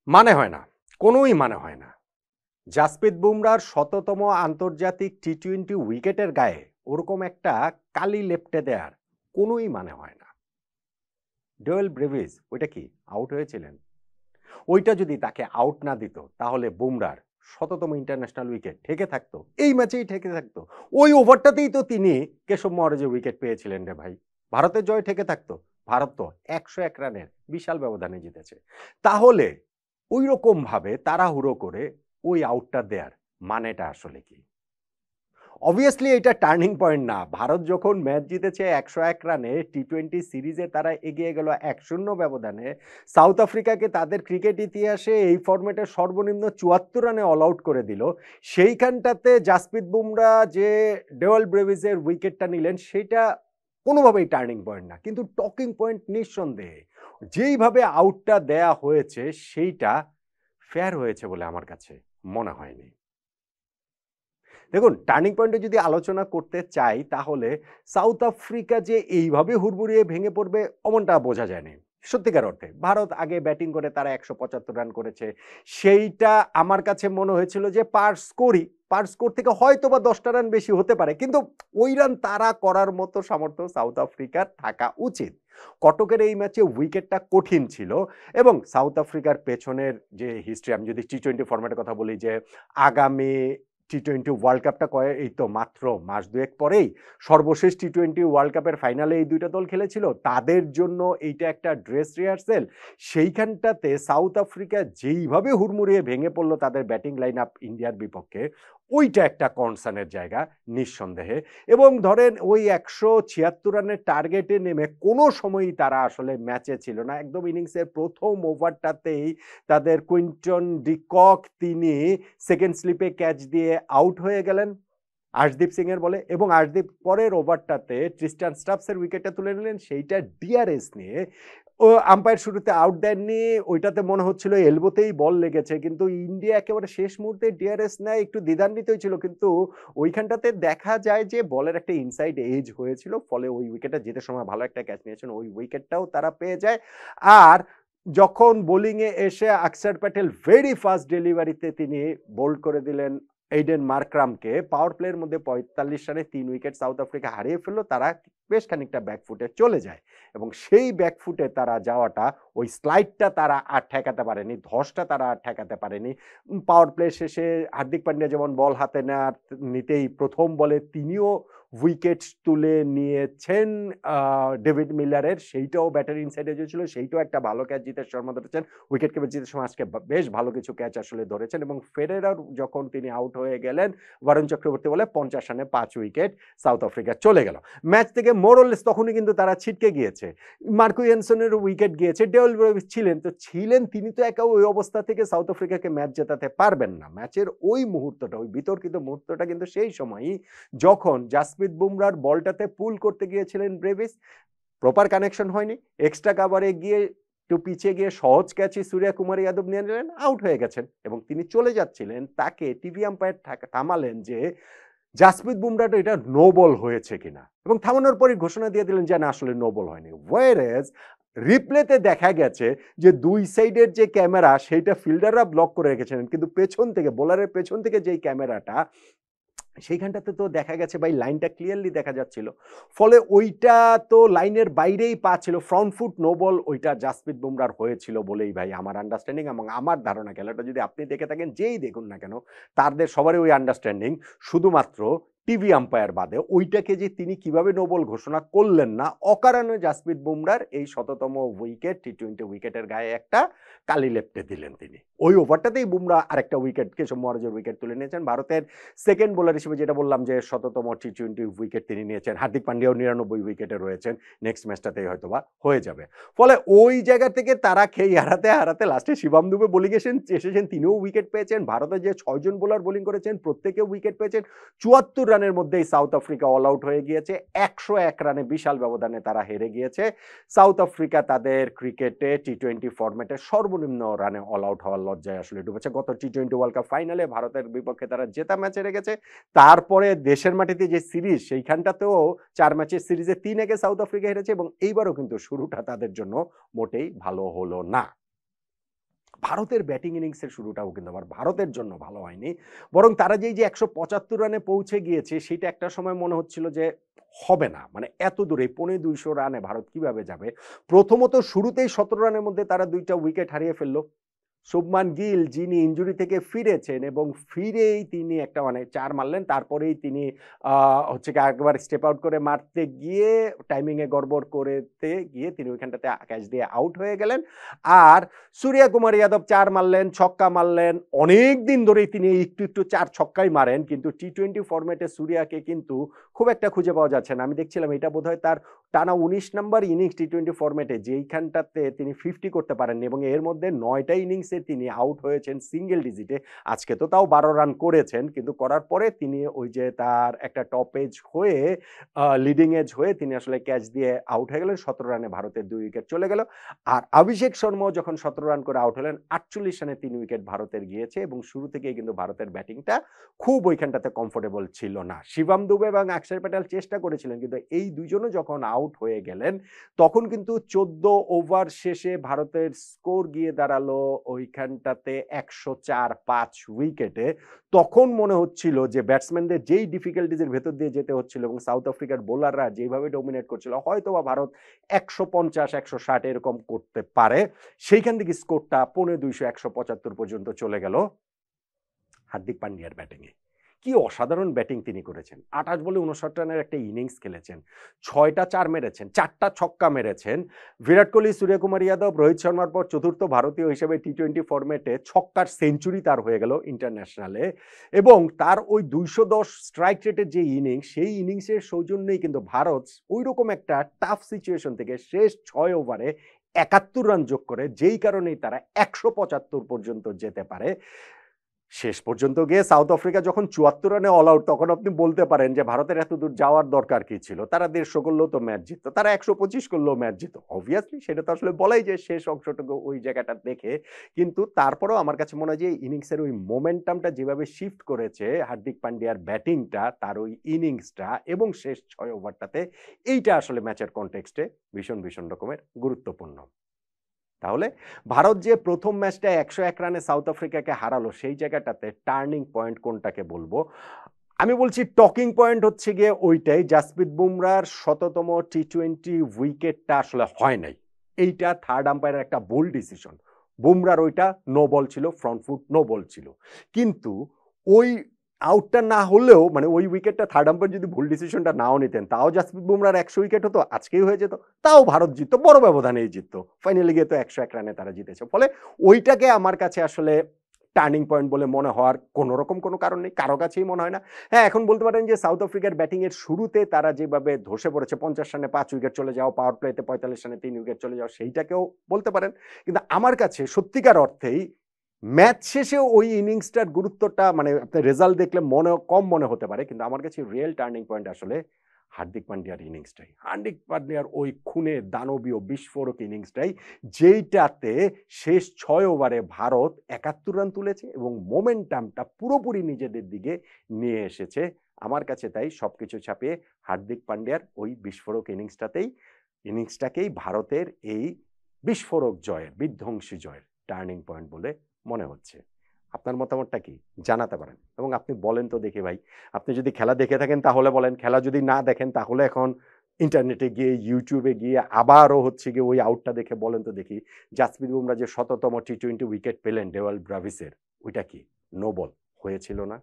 মানে হয় না, কোনোই মানে হয় না। জাসপ্রীত বুমরার শততম আন্তর্জাতিক টি-20 উইকেটের গায়ে ওরকম একটা কালি লেপ্টে দেয়ার কোনোই মানে হয় না। ডোয়েল ব্রেভিস ওইটা কি আউট হয়েছিলেন? ওইটা যদি তাকে আউট না দিত তাহলে বুমরার শততম ইন্টারন্যাশনাল উইকেট ঠেকে থাকতো, এই ম্যাচেই ঠেকে থাকতো। ওই ওভারটাতেই তো তিনি কেশব মহারাজের উইকেট পেয়েছিলেন রে ভাই। ভারতের জয় ঠেকে থাকতো। ভারত তো 101 রানের বিশাল ব্যবধানে জিতেছে। তাহলে ওই রকম ভাবে তাড়াহুড়ো করে ওই আউটটা দেয়ার মানেটা আসলে কি? অবভিয়াসলি এটা টার্নিং পয়েন্ট না। ভারত যখন ম্যাচ জিতেছে 101 রানে, টি-20 সিরিজে তারা এগিয়ে গেল 1-0 ব্যবধানে। সাউথ আফ্রিকাকে তাদের ক্রিকেট ইতিহাসে এই ফরম্যাটে সর্বনিম্ন 74 রানে অল আউট করে দিল। সেইখানটাতে জাসপ্রীত বুমরা যে ডেওয়াল ব্রেভিসের উইকেটটা নিলেন সেইটা কোনোভাবেই টার্নিং পয়েন্ট না। কিন্তু টকিং পয়েন্ট নিঃসন্দেহে। যেইভাবে আউটটা দেয়া হয়েছে সেইটা ফেয়ার হয়েছে বলে আমার কাছে মনে হয়নি। দেখুন, টার্নিং পয়েন্টে যদি আলোচনা করতে চাই তাহলে সাউথ আফ্রিকা যে এইভাবে হুড়মুড়িয়ে ভেঙে পড়বে অমনটা বোঝা যায়নি। সত্যিকার অর্থে ভারত আগে ব্যাটিং করে তারা 175 রান করেছে। সেইটা আমার কাছে মনে হয়েছিল যে পার স্কোর থেকে হয়তোবা 10টা রান বেশি হতে পারে। কিন্তু ওই রান তারা করার মতো সামর্থ্য সাউথ আফ্রিকার থাকা উচিত। কটকের এই ম্যাচে উইকেটটা কঠিন ছিল এবং সাউথ আফ্রিকার পেছনের যে হিস্ট্রি, আমি যদি টি-20 ফরম্যাটের কথা বলি, যে আগামী টি-20 ওয়ার্ল্ড কাপটা এই তো মাত্র মাস দুয়েক পরেই সর্বশেষ টি-20 ওয়ার্ল্ড কাপের ফাইনালে এই দুইটা দল খেলেছিল। তাদের জন্য এইটা একটা ড্রেস রিহার্সেল। সেইখানটাতে সাউথ আফ্রিকা যেইভাবে হুড়মুড়িয়ে ভেঙে পড়লো তাদের ব্যাটিং লাইন আপ ইন্ডিয়ার বিপক্ষে, ওইটা একটা কনসার্নের জায়গা নিঃসন্দেহে। এবং ধরেন ওই 176 রানের টার্গেটে নেমে কোনো সময়ই তারা আসলে ম্যাচে ছিল না। একদম ইনিংসের প্রথম ওভারটাতেই তাদের কুইন্টন ডি কক তিনি সেকেন্ড স্লিপে ক্যাচ দিয়ে আউট হয়ে গেলেন আর্শদীপ সিং এর বলে, এবং আর্শদীপ পরের ওভারটাতে ট্রিস্টান স্টাফসের উইকেটটা তুলে নিলেন, সেইটা ডিআরএস নিয়ে। ও আম্পায়ার শুরুতে আউট দেননি, ওইটাতে মনে হচ্ছিল এলবোতেই বল লেগেছে, কিন্তু ইন্ডিয়া একেবারে শেষ মুহূর্তে ডিআরএস নেয়, একটু দ্বিধান্বিতই ছিল, কিন্তু ওইখানটাতে দেখা যায় যে বলের একটা ইনসাইড এজ হয়েছিল, ফলে ওই উইকেটটা যেতে সময় ভালো একটা ক্যাচ নিয়েছেন, ওই উইকেটটাও তারা পেয়ে যায়। আর যখন বোলিংয়ে এসে আকসার প্যাটেল ভেরি ফাস্ট ডেলিভারিতে তিনি বোল্ড করে দিলেন এইডেন মার্করামকে, পাওয়ার প্লের মধ্যে 45 রানে 3 উইকেট সাউথ আফ্রিকা হারিয়ে ফেললো। তারা বেশ খানিকটা ব্যাকফুটে চলে যায় এবং সেই ব্যাকফুটে তারা যাওয়াটা, ওই স্লাইডটা তারা আর ঠেকাতে পারেনি, ধসটা তারা আর ঠেকাতে পারেনি। পাওয়ার প্লে শেষে হার্দিক পান্ডিয়া যেমন বল হাতে নিতেই প্রথম বলে তিনিও উইকেট তুলে নিয়েছেন ডেভিড মিলারের, সেইটাও ব্যাটারি ইনসাইডে ছিল, সেইটাও একটা ভালো ক্যাচ জিতেশ শর্মা ধরেছেন। উইকেট কিপার জিতেশ শর্মা আজকে বেশ ভালো কিছু ক্যাচ আসলে ধরেছেন। এবং ফেডারার যখন তিনি আউট হয়ে গেলেন, বরুণ চক্রবর্তী বলে 50 রানে 5 উইকেট সাউথ আফ্রিকা চলে গেল ম্যাচ থেকে। মোরলেস তখনই কিন্তু তারা ছিটকে গিয়েছে, মার্কো ইয়ানসনের উইকেট গিয়েছে, ডেওয়েল ব্রেভিস ছিলেন তিনি তো একা ওই অবস্থা থেকে সাউথ আফ্রিকাকে ম্যাচ জেতাতে পারবেন না। ম্যাচের ওই মুহূর্তটা, ওই বিতর্কিত মুহূর্তটা কিন্তু সেই সময়ই যখন জাসপ্রীত বুমরার বলটাতে পুল করতে গিয়েছিলেন ব্রেভিস, প্রপার কানেকশন হয়নি, এক্সট্রা কাভারে গিয়ে একটু পিছিয়ে গিয়ে সহজ ক্যাচই সূর্য কুমার যাদব নিয়ে নিলেন, আউট হয়ে গেছেন এবং তিনি চলে যাচ্ছিলেন, তাকে টিভি আম্পায়ার থামালেন যে জাসপ্রীত বুমরাটা এটা নো বল হয়েছে কিনা, এবং থামানোর পরই ঘোষণা দিয়ে দিলেন যে না আসলে নো বল হয়নি। ওয়ারেজ রিপ্লেতে দেখা গেছে যে দুই সাইডের যে ক্যামেরা সেইটা ফিল্ডাররা ব্লক করে রেখেছিলেন, কিন্তু পেছন থেকে, বোলারের পেছন থেকে যেই ক্যামেরাটা, সেইখানটাতে তো দেখা গেছে ভাই লাইনটা ক্লিয়ারলি দেখা যাচ্ছিল, ফলে ওইটা তো লাইনের বাইরেই পা ছিল, ফ্রন্ট ফুট নো বল, ওইটা জাসপ্রীত বুমরার হয়েছিল বলেই ভাই আমার আন্ডারস্ট্যান্ডিং এবং আমার ধারণা। খেলাটা যদি আপনি দেখে থাকেন, যেই দেখুন না কেন, তাদের সবারই ওই আন্ডারস্ট্যান্ডিং, শুধুমাত্র টিভি আম্পায়ার বাদে। ওইটাকে যে তিনি কিভাবে নো বল ঘোষণা করলেন না, অকারণে জাসপ্রীত বুমরার এই শততম উইকেট, টি-20 উইকেটের গায়ে একটা কালি লেপ্টে দিলেন তিনি। ওই ওভারটাতেই বুমরা আরেকটা উইকেট, কেশব মহারাজের উইকেট তুলে নিয়েছেন। ভারতের সেকেন্ড বোলার হিসেবে যেটা বললাম যে শততম টি-20 উইকেট তিনি নিয়েছেন। হার্দিক পান্ডিয়াও 99 উইকেটে রয়েছেন, নেক্সট ম্যাচটাতেই হয়তোবা হয়ে যাবে। ফলে ওই জায়গা থেকে তারা খেই হারাতে হারাতে লাস্টে শিবম দুবে বোলিং এসেছেন, তিনিও উইকেট পেয়েছেন। ভারতের যে 6 জন বোলার বোলিং করেছেন প্রত্যেকেও উইকেট পেয়েছেন। 74 রানের মধ্যেই সাউথ আফ্রিকা অল আউট হয়ে গিয়েছে, 101 রানে বিশাল ব্যবধানে তারা হেরে গিয়েছে। সাউথ আফ্রিকা তাদের ক্রিকেটে টি-20 ফরম্যাটে সর্বনিম্ন রানে অল আউট হওয়ার লজ্জায় আসলে ডুবেছে। গত টি-20 ওয়ার্ল্ড কাপ ফাইনালে ভারতের বিপক্ষে তারা জেতা ম্যাচে রেখেছে, তারপরে দেশের মাটিতে যে সিরিজ, সেইখানটাতেও 4 ম্যাচের সিরিজে 3-1 সাউথ আফ্রিকা হেরেছে এবং এইবারও কিন্তু শুরুটা তাদের জন্য মোটেই ভালো হলো না। ভারতের ব্যাটিং ইনিংসের শুরুটাও কিন্তু আবার ভারতের জন্য ভালো হয়নি। বরং তারা যে ১৭৫ রানে পৌঁছে গিয়েছে সেটা একটা সময় মনে হচ্ছিল যে হবে না। মানে এত দূরে ২৫০ রানে ভারত কিভাবে যাবে? প্রথমত শুরুতেই ১৭ রানের মধ্যে তারা ২ টা উইকেট হারিয়ে ফেলল। শুভমান গিল যিনি ইনজুরি থেকে ফিরেছেন এবং ফিরেই তিনি একটা মানে ৪ মারলেন। তারপরেই তিনি আ হচ্ছে গিয়ে আরেকবার স্টেপ আউট করে মারতে গিয়ে টাইমিং এ গড়বড় করতে গিয়ে তিনি ওইখানটাতে ক্যাচ দিয়ে আউট হয়ে গেলেন। আর সূর্যা কুমার যাদব ৪ মারলেন, ছক্কা মারলেন। অনেকদিন ধরেই তিনি একটু ৪ ছক্কাই মারেন। কিন্তু টি-২০ ফরম্যাটে সূর্যাকে কিন্তু খুব একটা খুঁজে পাওয়া যাচ্ছে না। আমি দেখছিলাম এটা বোধহয় তার টানা ১৯ নাম্বার ইনিংস টি-২০ ফরম্যাটে যেইখানটাতে তিনি ৫০ করতে পারেননি এবং এর মধ্যে ৯ টা ইনিংসে তিনি আউট হয়েছেন সিঙ্গেল ডিজিটে। আজকে তো তাও ১২ রান করেছেন। কিন্তু করার পরে তিনি ওই যে তার একটা টপ এজ হয়ে লিডিং এজ হয়ে তিনি আসলে ক্যাচ দিয়ে আউট হয়ে গেলেন। ১৭ রানে ভারতের ২ উইকেট চলে গেল। আর অভিষেক শর্মাও যখন ১৭ রান করে আউট হলেন ৪৮ রানে ৩ উইকেট ভারতের গিয়েছে এবং শুরু থেকেই কিন্তু ভারতের ব্যাটিংটা খুব ওইখানটাতে কমফোর্টেবল ছিল না। শিবম দুবে এবং অক্ষর প্যাটেল চেষ্টা করেছিলেন কিন্তু এই দুইজনও যখন আউট হয়ে গেলেন তখন কিন্তু ১৪ ওভার শেষে ভারতের স্কোর গিয়ে দাঁড়ালো ওইখানটাতে ১০৪-৫ উইকেটে। তখন মনে হচ্ছিল যে ব্যাটসম্যানদের যেই ডিফিকাল্টিজের ভেতর দিয়ে যেতে হচ্ছিল এবং সাউথ আফ্রিকার বোলাররা যেভাবে ডমিনেট করছিল হয়তোবা ভারত ১৫০-১৬০ এরকম করতে পারে। সেইখান থেকে স্কোরটা ২৫০-১৭৫ পর্যন্ত চলে গেল হার্দিক পান্ডিয়ার ব্যাটিংয়ে। কি অসাধারণ ব্যাটিং তিনি করেছেন। ২৮ বলে ৫৯ রানের একটা ইনিংস খেলেছেন। ৬ টা ৪ মেরেছেন, ৪ টা ছক্কা মেরেছেন। বিরাট কোহলি, সূর্যকুমার যাদব, রোহিত শর্মার পর চতুর্থ ভারতীয় হিসেবে টি-২০ ফরম্যাটে ছক্কার সেঞ্চুরি তার হয়ে গেল ইন্টারন্যাশনালে এবং তার ওই ২১০ স্ট্রাইক রেটের যে ইনিংস সেই ইনিংসের সৌজন্যেই কিন্তু ভারত ওইরকম একটা টাফ সিচুয়েশন থেকে শেষ ৬ ওভারে ৭১ রান যোগ করে যেই কারণেই তারা ১৭৫ পর্যন্ত যেতে পারে। শেষ পর্যন্ত গিয়ে সাউথ আফ্রিকা যখন ৭৪ রানে অল আউট তখন আপনি বলতে পারেন যে ভারতের এত দূর যাওয়ার দরকার কি ছিল? তারা ১৫০ করলেও তো ম্যাচ জিতত। তারা ১২৫ করলেও ম্যাচ জিতত। অবভিয়াসলি সেটা তো আসলে বলাই যায় শেষ অংশটুকু ওই জায়গাটা দেখে। কিন্তু তারপরেও আমার কাছে মনে হয় যে ইনিংসের ওই মোমেন্টামটা যেভাবে শিফট করেছে হার্দিক পান্ডিয়ার ব্যাটিংটা, তার ওই ইনিংসটা এবং শেষ ৬ ওভারটাতে এইটা আসলে ম্যাচের কনটেক্সটে ভীষণ রকমের গুরুত্বপূর্ণ। তাহলে ভারত যে প্রথম ম্যাচটা ১০১ রানে সাউথ আফ্রিকাকে হারালো সেই জায়গাটাতে টার্নিং পয়েন্ট কোনটাকে বলবো? আমি বলছি টকিং পয়েন্ট হচ্ছে গিয়ে ওইটাই জাসপ্রীত বুমরার ১০০তম টি-২০ উইকেটটা আসলে হয় নাই। এইটা থার্ড আম্পায়ারের একটা ভুল ডিসিশন। বুমরার ওইটা নো বল ছিল, ফ্রন্ট ফুট নো বল ছিল। কিন্তু ওই আউটটা না হলেও মানে ওই উইকেটটা থার্ড আম্পায়ার যদি ভুল ডিসিশনটা নাও নিতেন তাও জাসপ্রীত বুমরার ১০০ উইকেট হতো, আজকেই হয়ে যেত। তাও ভারত জিততো, বড় ব্যবধানেই জিততো। ফাইনালে গিয়ে তো ১০১ রানে তারা জিতেছে। ফলে ওইটাকে আমার কাছে আসলে টার্নিং পয়েন্ট বলে মনে হওয়ার কোন রকম কোনো কারণ নেই। কারো কাছেই মনে হয় না। হ্যাঁ, এখন বলতে পারেন যে সাউথ আফ্রিকার ব্যাটিং এর শুরুতে তারা যেভাবে ধসে পড়েছে ৫০ রানে ৫ উইকেট চলে যাওয়া, পাওয়ার প্লেতে ৪৫ রানে ৩ উইকেট চলে যাওয়া সেইটাকেও বলতে পারেন। কিন্তু আমার কাছে সত্যিকার অর্থেই ম্যাচ শেষে ওই ইনিংসটার গুরুত্বটা মানে আপনার রেজাল্ট দেখলে কম মনে হতে পারে। কিন্তু আমার কাছে রিয়েল টার্নিং পয়েন্ট আসলে হার্দিক পান্ডিয়ার ইনিংসটাই। হার্দিক পান্ডিয়ার ওই খুনে দানবীয় বিস্ফোরক ইনিংসটাই যেইটাতে শেষ ৬ ওভারে ভারত ৭১ রান তুলেছে এবং মোমেন্টামটা পুরোপুরি নিজেদের দিকে নিয়ে এসেছে। আমার কাছে তাই সবকিছু ছাপিয়ে হার্দিক পান্ডিয়ার ওই বিস্ফোরক ইনিংসটাকেই ভারতের এই বিস্ফোরক জয়ের, বিধ্বংসী জয়ের টার্নিং পয়েন্ট বলে মনে হচ্ছে। আপনার মতামতটা কি? জানাতে পারেন এবং আপনি বলেন তো দেখি ভাই। আপনি যদি খেলা দেখে থাকেন তাহলে বলেন, খেলা যদি না দেখেন তাহলে এখন ইন্টারনেটে গিয়ে YouTube এ গিয়ে আবারও হচ্ছে গিয়ে ওই আউটটা দেখে বলেন তো দেখি জাসপ্রীত বুমরা যে ১০০তম টি-২০ উইকেট পেলেন ডেওয়াল ব্রাভিসের ওইটা কি নো বল হয়েছিল না?